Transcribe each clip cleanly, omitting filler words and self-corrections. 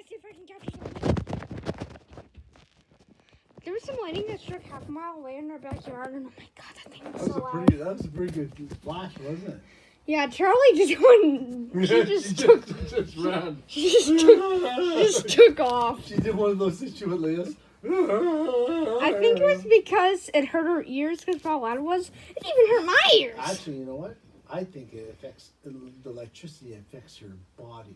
see if I can capture something. There was some lightning that struck half a mile away in our backyard, and oh my god, that thing was so loud. That was a pretty good flash, wasn't it? Yeah, Charlie just went. She just took off. She did one of those things she would Leah's. I think it was because it hurt her ears because of how loud it was. It even hurt my ears. Actually, you know what? I think it affects the electricity affects your body.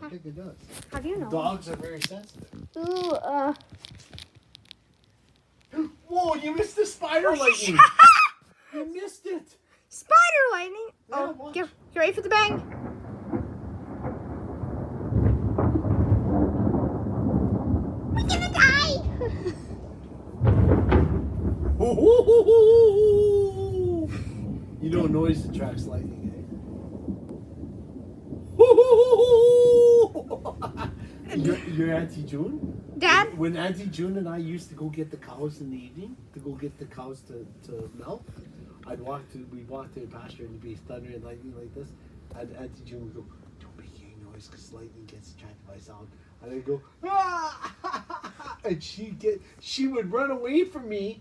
I think it does. How do you know? Dogs are very sensitive. Ooh, Whoa! You missed the spider lightning. You missed it. Spider lightning. Yeah, Oh, you ready for the bang? We're gonna die. You know noise attracts lightning, eh? Your Auntie June? Dad? When Auntie June and I used to go get the cows in the evening, to go get the cows to milk, we'd walk to the pasture and it'd be thunder and lightning like this. And Auntie June would go, don't make any noise because lightning gets attracted by sound. And I'd go, ah! And she would run away from me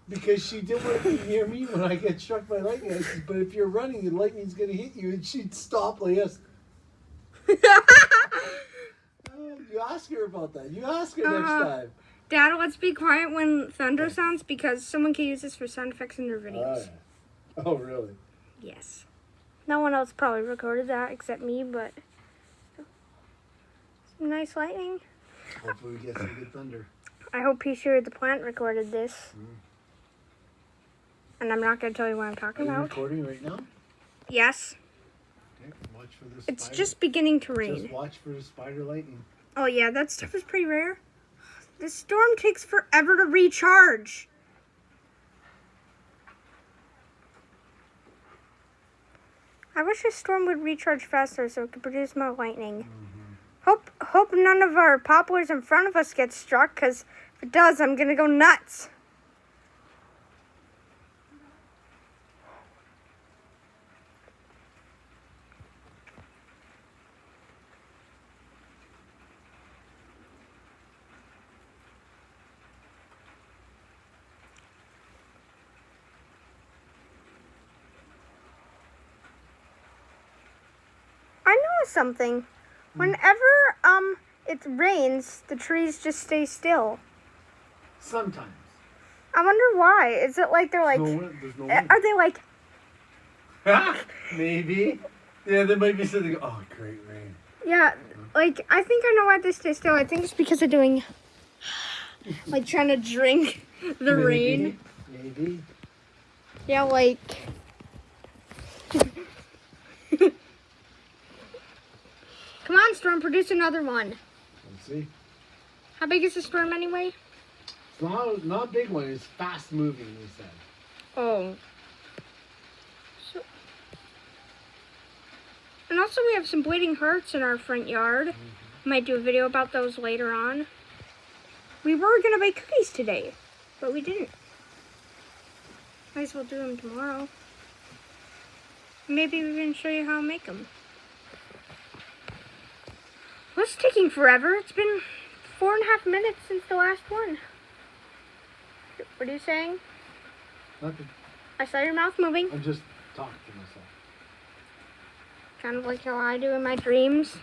because she didn't want to be near me when I get struck by lightning. I said, but if you're running, the lightning's going to hit you. And she'd stop like this. You ask her about that. You ask her next time. Dad, let's be quiet when thunder sounds because someone can use this for sound effects in their videos. Oh, really? Yes. No one else probably recorded that except me, but some nice lightning. Hopefully we get some good thunder. I hope P. Sure the Plant recorded this. And I'm not going to tell you what I'm talking Are you about. recording right now? Yes. Okay, watch for the It's spider. just beginning to rain. Just watch for the spider lightning. Oh yeah, that stuff is pretty rare. The storm takes forever to recharge. I wish a storm would recharge faster so it could produce more lightning. Hope none of our poplars in front of us get struck, because if it does, I'm gonna go nuts. I noticed something. Whenever it rains, the trees just stay still. Sometimes. I wonder why. Is it like they're like? There's no wind. Are they like? Maybe. Yeah, there might be something. Oh, great rain. Yeah, like I think I know why they stay still. I think it's because they're doing, like, trying to drink the rain. Maybe. Yeah, like. Come on, storm, produce another one. Let's see. How big is the storm anyway? It's not a big one. It's fast moving, he said. Oh. So, and also we have some bleeding hearts in our front yard. Might do a video about those later on. We were going to bake cookies today, but we didn't. Might as well do them tomorrow. Maybe we can show you how to make them. Well, it's taking forever. It's been 4.5 minutes since the last one. What are you saying? Nothing. I saw your mouth moving. I'm just talking to myself. Kind of like how I do in my dreams.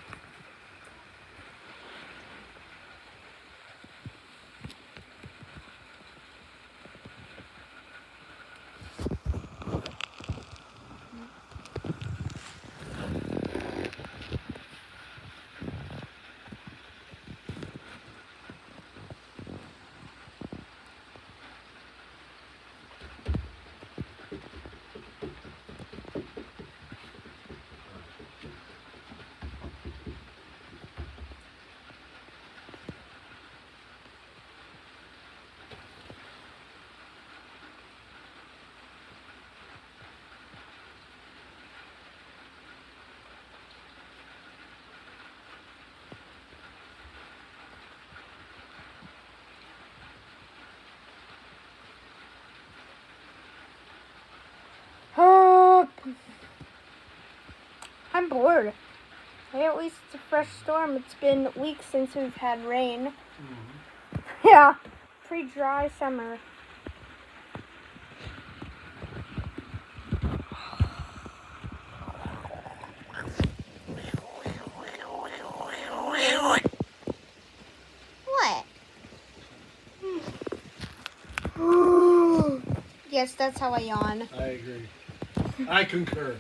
Oh, I'm bored. Hey, at least it's a fresh storm. It's been weeks since we've had rain. Mm-hmm. Yeah, pretty dry summer. What? Yes, that's how I yawn. I agree. I concur.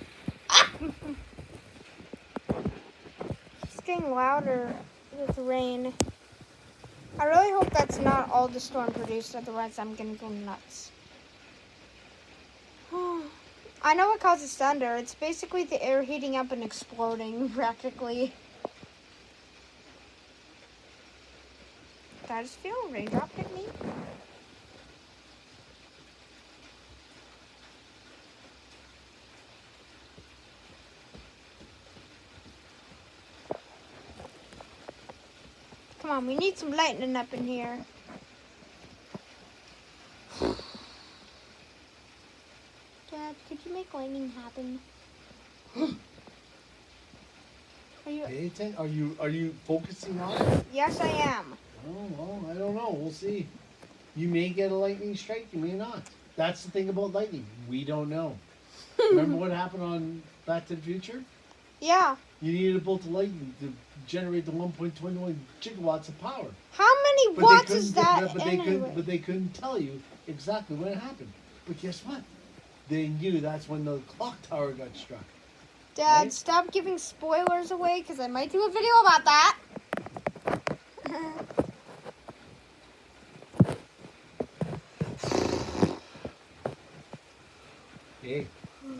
It's getting louder with rain. I really hope that's not all the storm produced, otherwise I'm gonna go nuts. I know what causes thunder. It's basically the air heating up and exploding, practically. Did I just feel a raindrop hit me? Come on, we need some lightning up in here. Dad, could you make lightning happen? Are you focusing on it? Yes, I am. Oh, well, I don't know. We'll see. You may get a lightning strike. You may not. That's the thing about lightning. We don't know. Remember what happened on Back to the Future? Yeah. You needed a bolt of lightning to generate the 1.21 gigawatts of power. How many watts is that anyway? But they couldn't tell you exactly when it happened. But guess what? They knew that's when the clock tower got struck. Dad, Right? stop giving spoilers away, because I might do a video about that. Hey,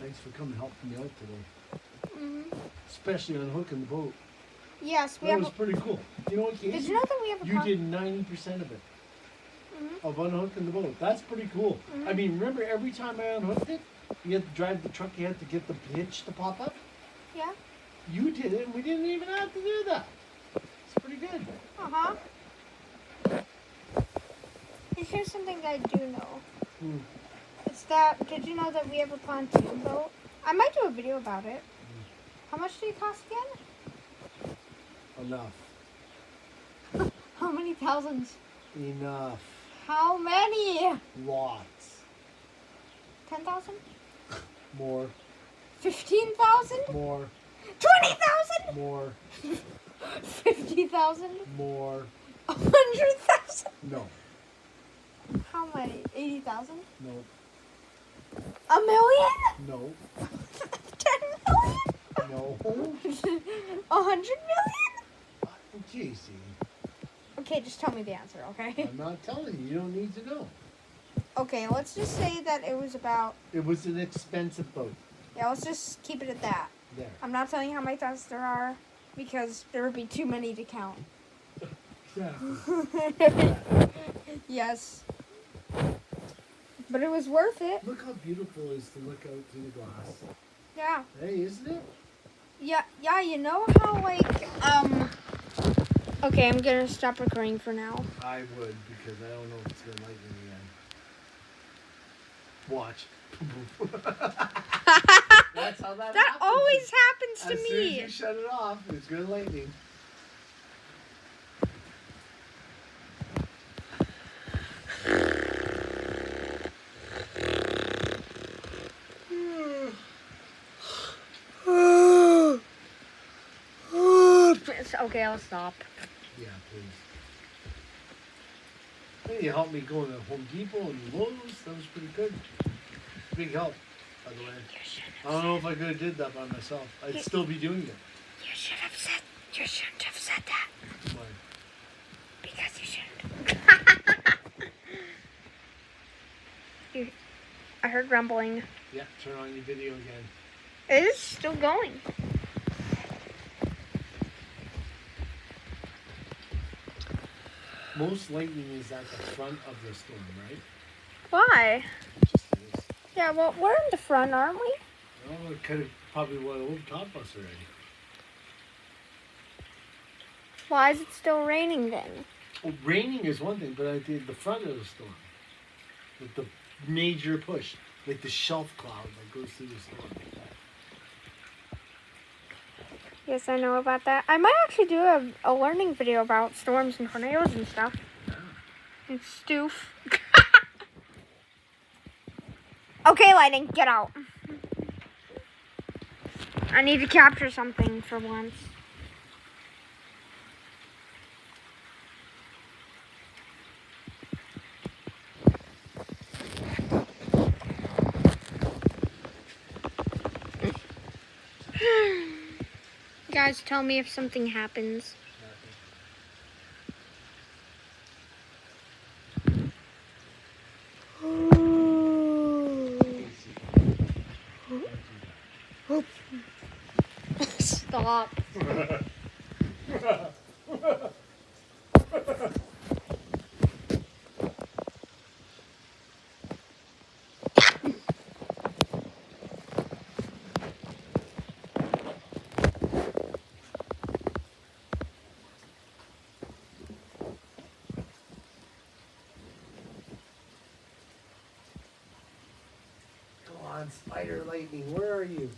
thanks for coming helping me out today. Mm-hmm. Especially on hooking the boat. Yes, we That have. was pretty cool. You know what, Casey? Did you know that we have a? You did 90% of it. Of unhooking the boat. That's pretty cool. I mean, remember every time I unhooked it, you had to drive the truck, you had to get the hitch to pop up? Yeah. You did it, and we didn't even have to do that. It's pretty good. Uh-huh. And here's something that I do know. It's that, did you know that we have a pontoon boat? I might do a video about it. How much did it cost again? Enough. How many thousands? Enough. How many? Lots. 10,000? More. 15,000? More. 20,000? More. 50,000? More. 100,000? No. How many? 80,000? No. A million? No. 10 million? No. 100 million? Casey. Okay, just tell me the answer, okay? I'm not telling you. You don't need to know. Okay, let's just say that it was about... It was an expensive boat. Yeah, let's just keep it at that. There. I'm not telling you how many thousands there are, because there would be too many to count. Exactly. Yes. But it was worth it. Look how beautiful it is to look out through the glass. Yeah. Hey, isn't it? Yeah, you know how, like, Okay, I'm gonna stop recording for now. I would, because I don't know if it's going to lightning again. Watch. That's how that That happens. always happens to As soon me. as you shut it off, it's going to lightning. Okay, I'll stop. Yeah, please. Hey, you helped me go to Home Depot and Lowe's. That was pretty good. Big help, by the way. I don't know if I could have did that by myself. I'd still be doing it. You shouldn't have said that. Why? Because you shouldn't. I heard rumbling. Yeah, turn on your video again. It is still going. Most lightning is at the front of the storm, right? Why? It just is. Yeah, well, we're in the front, aren't we? Well, it could have probably went over top of us already. Why is it still raining then? Well, raining is one thing, but I did the front of the storm. With the major push. Like the shelf cloud that goes through the storm. Yes, I know about that. I might actually do a learning video about storms and tornadoes and stuff. And stoof. Okay, lightning, get out. I need to capture something for once. Guys, tell me if something happens. Stop. Come on, Spider Lightning, where are you?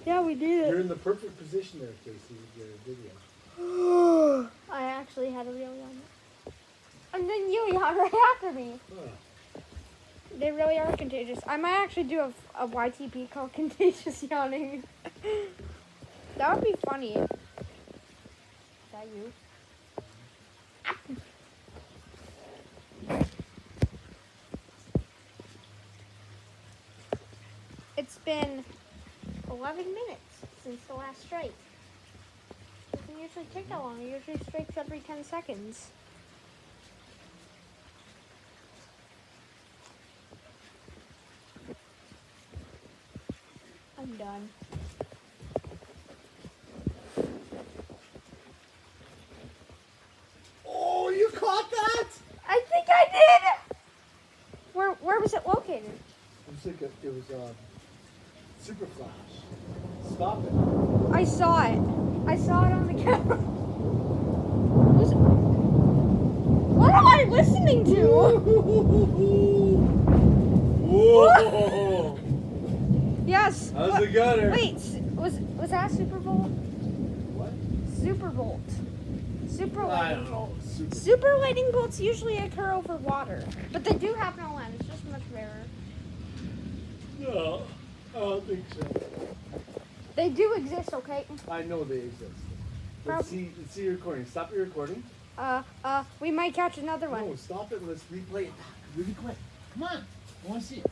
Yeah, we did You're it. in the perfect position there, Casey, with your video. I actually had a real yawn. And then you yawned right after me. Huh. They really are contagious. I might actually do a YTP called Contagious Yawning. That would be funny. Is that you? It's been 11 minutes since the last strike. It doesn't usually take that long. It usually strikes every 10 seconds. I'm done. Oh, you caught that? I think I did! Where was it located? It was super flash. Stop it. I saw it. I saw it on the camera. What am I listening to? Whoa! Yes. How's What- the gutter? Wait, was that Super Bolt? What? Super Bolt. Super I lightning don't know. bolt. Super. Super lightning bolts usually occur over water, but they do happen on land. It's just much rarer. No, I don't think so. They do exist, okay? I know they exist. Let's see your recording. Stop your recording. We might catch another one. No, stop it and let's replay it back really quick. Come on. I want to see it.